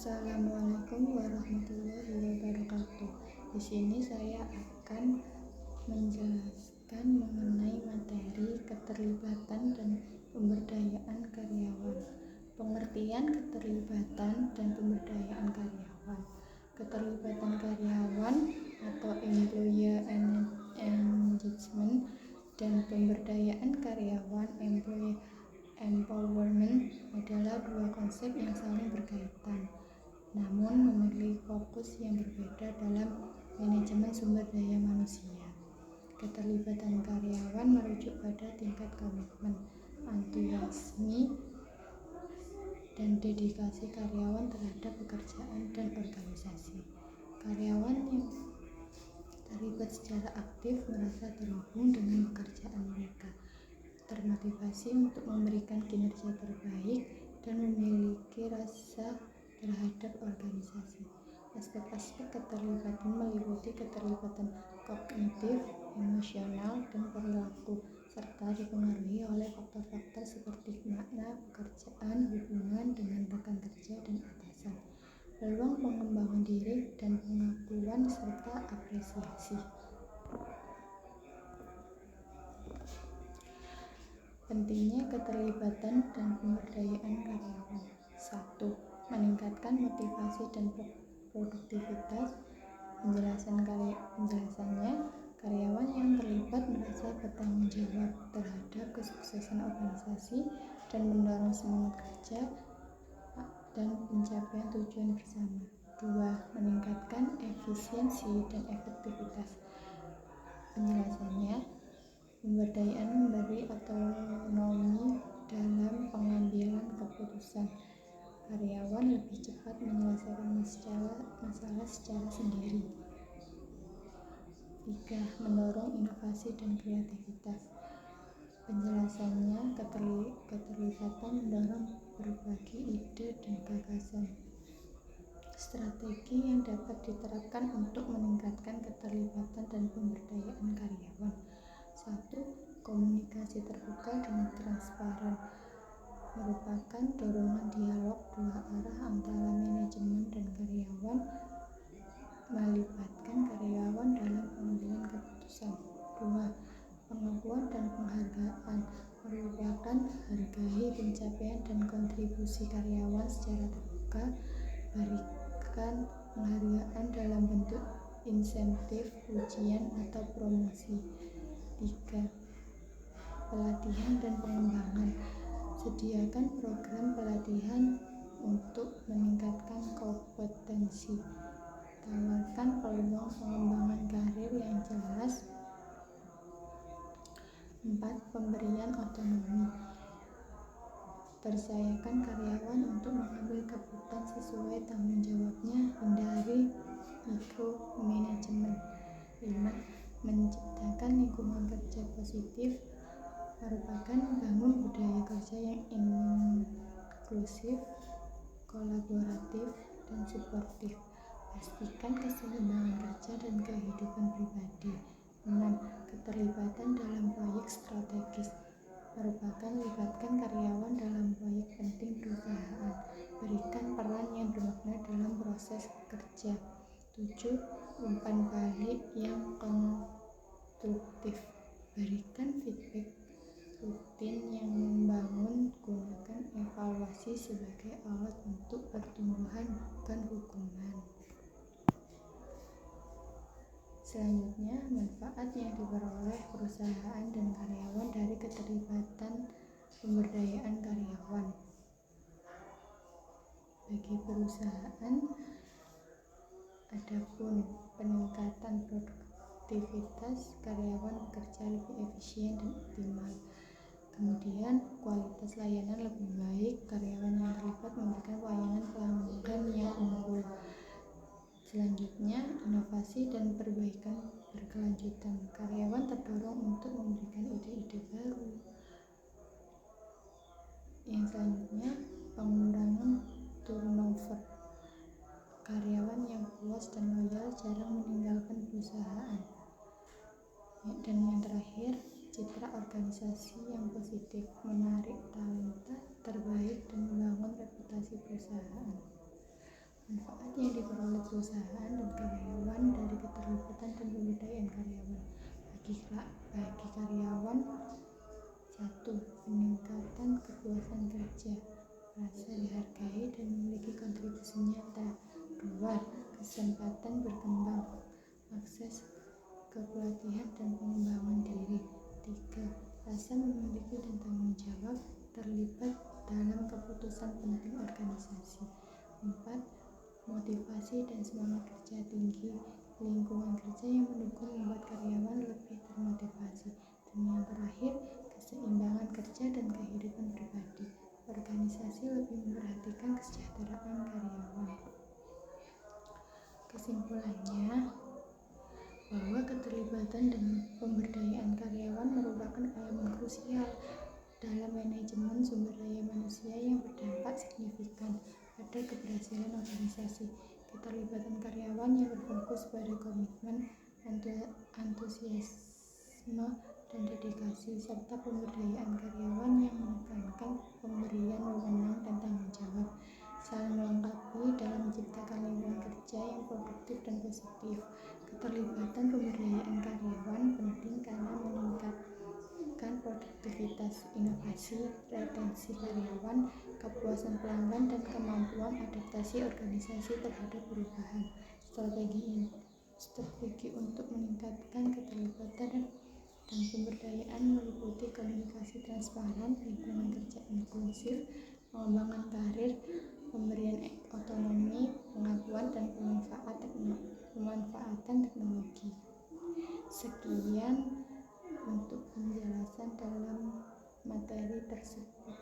Assalamualaikum warahmatullahi wabarakatuh. Di sini saya akan menjelaskan mengenai materi keterlibatan dan pemberdayaan karyawan. Pengertian keterlibatan dan pemberdayaan karyawan. Keterlibatan karyawan atau employer engagement dan pemberdayaan karyawan employee empowerment adalah dua konsep yang saling berkaitan, namun memiliki fokus yang berbeda dalam manajemen sumber daya manusia. Keterlibatan karyawan merujuk pada tingkat komitmen, antusiasme, dan dedikasi karyawan terhadap pekerjaan dan organisasi. Karyawan yang terlibat secara aktif merasa terhubung dengan pekerjaan mereka, termotivasi untuk memberikan kinerja terbaik, dan memiliki rasa terhadap organisasi. Aspek-aspek keterlibatan meliputi keterlibatan kognitif, emosional, dan perilaku, serta dipengaruhi oleh faktor-faktor seperti makna pekerjaan, hubungan dengan rekan kerja dan atasan, peluang pengembangan diri, dan pengakuan serta apresiasi. Pentingnya keterlibatan dan pemberdayaan karyawan. 1. Meningkatkan motivasi dan produktivitas. Penjelasannya, karyawan yang terlibat merasa bertanggung jawab terhadap kesuksesan organisasi dan mendorong semangat kerja dan pencapaian tujuan bersama. 2. Meningkatkan efisiensi dan efektivitas. Penjelasannya, pemberdayaan memberi otonomi dalam pengambilan keputusan. Karyawan lebih cepat menyelesaikan masalah secara sendiri. 3. Mendorong inovasi dan kreativitas. Penjelasannya, keterlibatan mendorong berbagi ide dan gagasan. Strategi yang dapat diterapkan untuk meningkatkan keterlibatan dan pemberdayaan karyawan. 1. Komunikasi terbuka dan transparan merupakan dorongan dialog dua arah antara manajemen dan karyawan, melibatkan karyawan dalam pengambilan keputusan. 2. Pengakuan dan penghargaan merupakan hargai pencapaian dan kontribusi karyawan secara terbuka, berikan penghargaan dalam bentuk insentif, pujian, atau promosi. 3. Pelatihan dan pengembangan. Sediakan program pelatihan untuk meningkatkan kompetensi. Tawarkan peluang pengembangan karir yang jelas. 4. Pemberian otonomi. Percayakan karyawan untuk mengambil keputusan sesuai tanggung jawabnya, hindari micromanagement. 5. Menciptakan lingkungan kerja positif merupakan membangun budaya kerja yang inklusif, kolaboratif, dan suportif. Pastikan keseimbangan kerja dan kehidupan pribadi. 6. Keterlibatan dalam proyek strategis merupakan libatkan karyawan dalam proyek penting perusahaan. Berikan peran yang bermakna dalam proses kerja. 7. Umpan balik yang konstruktif. Berikan feedback rutin yang membangun. Gunakan evaluasi sebagai alat untuk pertumbuhan, bukan hukuman. Selanjutnya, manfaat yang diperoleh perusahaan dan karyawan dari keterlibatan pemberdayaan karyawan. Bagi perusahaan, adapun peningkatan produktivitas, karyawan bekerja lebih efisien dan optimal. Kemudian, kualitas layanan lebih baik, karyawan yang terlibat memberikan pelayanan pelanggan yang unggul. Selanjutnya, inovasi dan perbaikan berkelanjutan. Karyawan terdorong untuk memberikan ide-ide baru. Yang selanjutnya, pengurangan turnover. Karyawan yang puas dan loyal jarang meninggalkan perusahaan. Dan yang terakhir, citra organisasi yang positif, menarik talenta terbaik dan membangun reputasi perusahaan. Manfaat yang diperoleh perusahaan dan karyawan dari keterlibatan dan pemberdayaan karyawan. Bagi karyawan, 1. Peningkatan kepuasan kerja, merasa dihargai dan memiliki kontribusi nyata. 2. Kesempatan berkembang, akses ke pelatihan dan pengembangan diri. 3. Rasa memiliki dan tanggung jawab, terlibat dalam keputusan penting organisasi. 4. Motivasi dan semangat kerja tinggi, lingkungan kerja yang mendukung membuat karyawan lebih termotivasi. Dan yang terakhir, keseimbangan kerja dan kehidupan pribadi. Organisasi lebih memperhatikan kesejahteraan karyawan. Kesimpulannya, bahwa keterlibatan dan pemberdayaan karyawan merupakan elemen krusial dalam manajemen sumber daya manusia yang berdampak signifikan pada keberhasilan organisasi. Keterlibatan karyawan yang berfokus pada komitmen, antusiasme, dan dedikasi, serta pemberdayaan karyawan yang menekankan pemberian wewenang dan tanggung jawab, saling melengkapi dalam menciptakan lingkungan kerja yang produktif dan positif. Keterlibatan pemberdayaan karyawan penting karena meningkatkan produktivitas, inovasi, retensi karyawan, kepuasan pelanggan, dan kemampuan adaptasi organisasi terhadap perubahan. Strategi untuk meningkatkan keterlibatan dan pemberdayaan meliputi komunikasi transparan, lingkungan kerja inklusif, pengembangan karir, pemberian otonomi, pengakuan dan pemanfaatan teknologi. Sekian untuk penjelasan dalam materi tersebut.